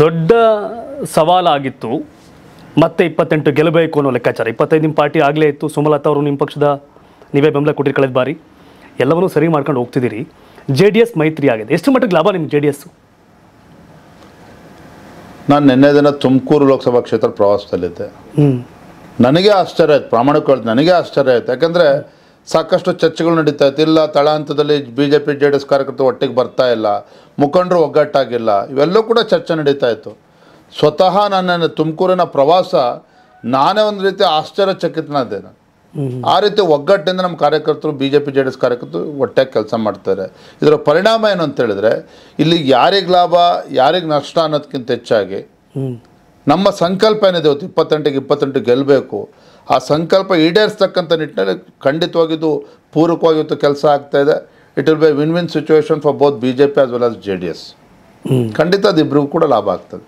ದೊಡ್ಡ ಸವಾಲಾಗಿತ್ತು. ಮತ್ತೆ 28 ಗೆಲ್ಲಬೇಕು ಅನ್ನೋ ಲೆಕ್ಕಾಚಾರ. 25 ನಿಮ್ಮ ಪಾರ್ಟಿ ಆಗಲೇ ಇತ್ತು. ಸುಮಲತಾ ಅವರು ನಿಮ್ಮ ಪಕ್ಷದ ನೀವೇ ಬೆಂಬಲ ಕೊಟ್ಟಿರಿ ಕಳೆದ ಬಾರಿ. ಎಲ್ಲವನ್ನೂ ಸರಿ ಮಾಡ್ಕೊಂಡು ಹೋಗ್ತಿದ್ದೀರಿ. JDS ಮೈತ್ರಿ ಆಗಿದೆ. ಎಷ್ಟು ಮಟ್ಟಿಗೆ ಲಾಭ ನಿಮ್ಗೆ JDS? ನಾನು ನಿನ್ನೆ ದಿನ ತುಮಕೂರು ಲೋಕಸಭಾ ಕ್ಷೇತ್ರ ಪ್ರವಾಸದಲ್ಲಿದ್ದೆ. ನನಗೆ ಆಶ್ಚರ್ಯ ಆಯ್ತು, ಪ್ರಾಮಾಣಿಕವಾಗಿ ನನಗೆ ಆಶ್ಚರ್ಯ ಆಯ್ತು. ಯಾಕಂದರೆ ಸಾಕಷ್ಟು ಚರ್ಚೆಗಳು ನಡೀತಾ ಇತ್ತು. ಇಲ್ಲ, ತಳ ಹಂತದಲ್ಲಿ BJP JDS ಕಾರ್ಯಕರ್ತರು ಒಟ್ಟಿಗೆ ಬರ್ತಾ ಇಲ್ಲ, ಮುಖಂಡರು ಒಗ್ಗಟ್ಟಾಗಿಲ್ಲ, ಇವೆಲ್ಲವೂ ಕೂಡ ಚರ್ಚೆ ನಡೀತಾ ಇತ್ತು. ಸ್ವತಃ ನನ್ನ ತುಮಕೂರಿನ ಪ್ರವಾಸ ನಾನೇ ಒಂದು ರೀತಿ ಆಶ್ಚರ್ಯಚಕಿತನಾದೆ. ಆ ರೀತಿ ಒಗ್ಗಟ್ಟಿಂದ ನಮ್ಮ ಕಾರ್ಯಕರ್ತರು BJP JDS ಕಾರ್ಯಕರ್ತರು ಒಟ್ಟಾಗಿ ಕೆಲಸ ಮಾಡ್ತಾರೆ. ಇದರ ಪರಿಣಾಮ ಏನು ಅಂತ ಹೇಳಿದ್ರೆ, ಇಲ್ಲಿ ಯಾರಿಗೆ ಲಾಭ ಯಾರಿಗೆ ನಷ್ಟ ಅನ್ನೋದಕ್ಕಿಂತ ಹೆಚ್ಚಾಗಿ ನಮ್ಮ ಸಂಕಲ್ಪ ಏನಿದೆ, 28ಗೆ 28 ಗೆಲ್ಲಬೇಕು, ಆ ಸಂಕಲ್ಪ ಈಡೇರಿಸ್ತಕ್ಕಂಥ ನಿಟ್ಟಿನಲ್ಲಿ ಖಂಡಿತವಾಗಿದ್ದು ಪೂರಕವಾಗಿತ್ತು ಕೆಲಸ ಆಗ್ತಾ ಇದೆ. It will be win win situation for both BJP as well as JDS. ಖಂಡಿತ ಅದು ಇಬ್ಬರಿಗೂ ಕೂಡ ಲಾಭ ಆಗ್ತದೆ.